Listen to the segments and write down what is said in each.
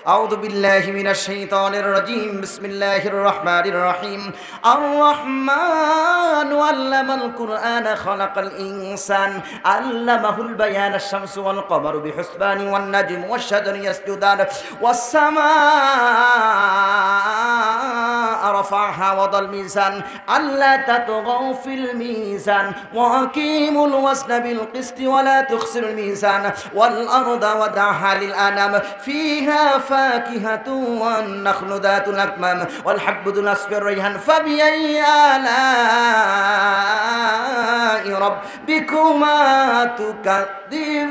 আউযু বিল্লাহি মিনাশ শাইতানির রাজীম। বিসমিল্লাহির রহমানির রহিম। আর রহমানু আল্লামাল কুরআনা খালাকাল ইনসান আল্লামাহুল বায়ান। আশ-শামসু ওয়াল কমারু বিহুসবানি ওয়ান নাজমু ওয়াশ-শাজারু ইয়াসজুদান ওয়াস সামাআ রাফা'হা ওয়াদাল মিজান আল্লা তাতগাউ ফিল মিজান ওয়া আকিমুল ওয়াজনা বিল কিসতি ওয়া লা তুখসিরুল মিজান ওয়াল আরদা ওয়াদা'হা লিল আনাম ফিহা ফাকিহাতু ওয়ান নাখলু যাতুল আকমাম ওয়াল হাব্বু যুল আসফি রাইহান ফাবিআইয়ি আলা'i রাব্বিকুমা তুকাযযিবান।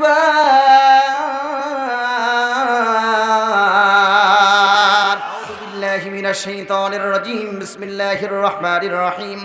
আউযু বিল্লাহি মিনাশ শাইতানির রাজীম। বিসমিল্লাহির রহমানির রহিম।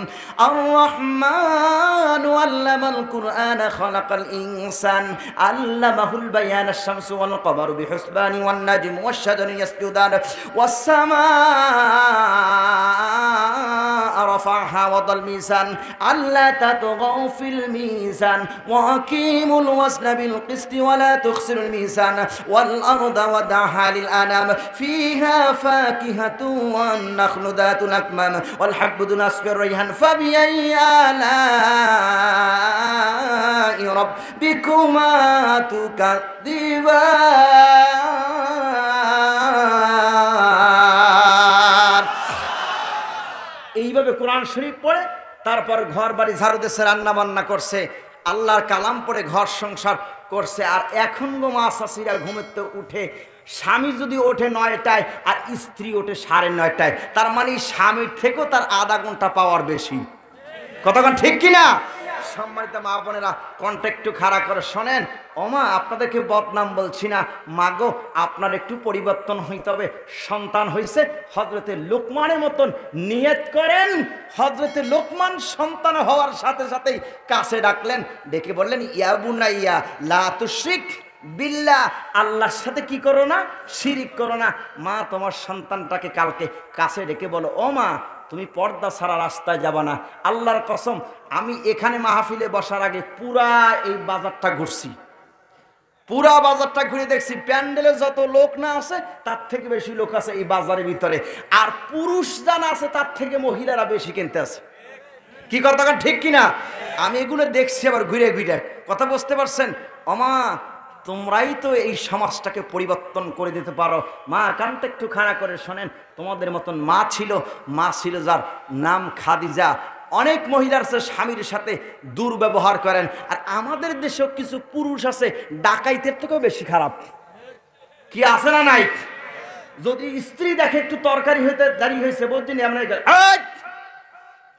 আর রহমানু আল্লামাল কুরআনা খালাকাল ইনসান আল্লামাহুল বায়ান। আশ-শামসু ওয়াল কমারু বিহুসবানি ওয়ান নাজমু ওয়াশ-শাজারু ইয়াসজুদান ওয়াস সামাআ রাফা'হা ওয়াদাল মিজান আল্লা তাতগাউ ফিল মিজান ওয়া আকিমুল ওয়াজনা বিল কিসতি ওয়া লা তুখসিরুল মিজান ওয়াল আরদা ওয়াদা'হা লিল আনাম ফিহা ফাকিহাতু ওয়ান নাখলু যাতুল আকমাম ওয়াল হাব্বু যুল আসফি রাইহান ফাবিআইয়ি আলা'i রাব্বিকুমা তুকাযযিবান। এইভাবে কোরআন শরীফ পড়ে তারপর ঘর বাড়ি ঝাড়ু দিয়েছে, রান্না বান্না করছে, আল্লাহর কালাম পড়ে ঘর সংসার করছে। আর এখন গো মা চাচিরা ঘুমেতে উঠে, স্বামী যদি ওঠে 9টায় আর স্ত্রী ওঠে 9:30টায়, তার মানে স্বামীর থেকেও তার আধা ঘন্টা পাওয়ার বেশি। কতক্ষণ ঠিক কিনা? সম্মানিত মা বোনেরা, কন্ট্যাক্ট একটু খাড়া করে শোনেন। ওমা, আপনাদেরকে বদনাম বলছি না, মাগো আপনার একটু পরিবর্তন হইতে হবে। সন্তান হইছে হযরতে লোকমানের মতন নিয়ত করেন। হযরতে লোকমান সন্তান হওয়ার সাথে সাথেই কাছে ডাকলেন, ডেকে বললেন, ইয়া বুনাইয়া লা তুশরিক বিল্লাহ, আল্লাহর সাথে কি করো না, শিরিক করো না। মা তোমার সন্তানটাকে কালকে কাছে ডেকে বলো, ও মা তুমি পর্দা ছাড়া রাস্তায় যাবা না। আল্লাহর কসম, আমি এখানে মাহফিলে বসার আগে পুরা এই বাজারটা ঘুরছি, পুরা বাজারটা ঘুরে দেখছি, প্যান্ডেলে যত লোক না আছে তার থেকে বেশি লোক আছে এই বাজারের ভিতরে, আর পুরুষ যারা আছে তার থেকে মহিলারা বেশি কিনতে আছে। কি কথা ঠিক কিনা? আমি এগুলো দেখছি আবার ঘুরে ঘুরে। কথা বুঝতে পারছেন? ওমা, তোমরাই তো এই সমাজটাকে পরিবর্তন করে দিতে পারো। মা কানটা একটু খাড়া করে শোনেন। তোমাদের মতন মা ছিল যার নাম খাদিজা। অনেক মহিলার স্বামীর সাথে দুর্ব্যবহার করেন, আর আমাদের দেশেও কিছু পুরুষ আছে ডাকাইতের থেকেও বেশি খারাপ। কি আছে না নাই? যদি স্ত্রী দেখে একটু তরকারি হইতে দাঁড়িয়ে হয়েছে, বলছেন আমরা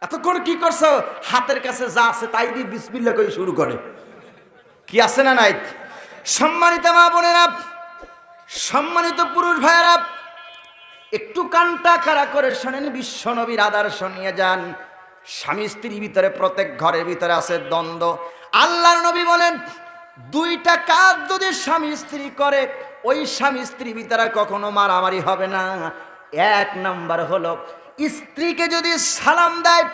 এতক্ষণ কি করছো, হাতের কাছে যা আছে তাই দিয়ে বিসমিল্লাহ করে শুরু করে। কি আছে না নাই? সম্মানিত মা বোনেরা, সম্মানিত পুরুষ ভাইয়েরা, একটু কানটা খাড়া করে শোনেন। বিশ্ব নবীর আদর্শ নিয়ে যান। স্বামী স্ত্রীর ভিতরে, প্রত্যেক ঘরের ভিতরে আছে দ্বন্দ্ব। আল্লাহর নবী বলেন, 2টা কাজ যদি স্বামী স্ত্রী করে, ওই স্বামী স্ত্রীর ভিতরে কখনো মারামারি হবে না। 1 নাম্বার হলো, স্ত্রীকে যদি সালাম দেয়,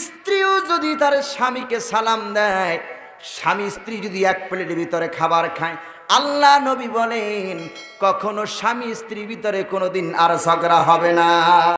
স্ত্রীও যদি তার স্বামীকে সালাম দেয়, স্বামী স্ত্রী যদি এক প্লেটের ভিতরে খাবার খায়, আল্লাহ নবী বলেন কখনো স্বামী স্ত্রীর ভিতরে কোনোদিন আর ঝগড়া হবে না।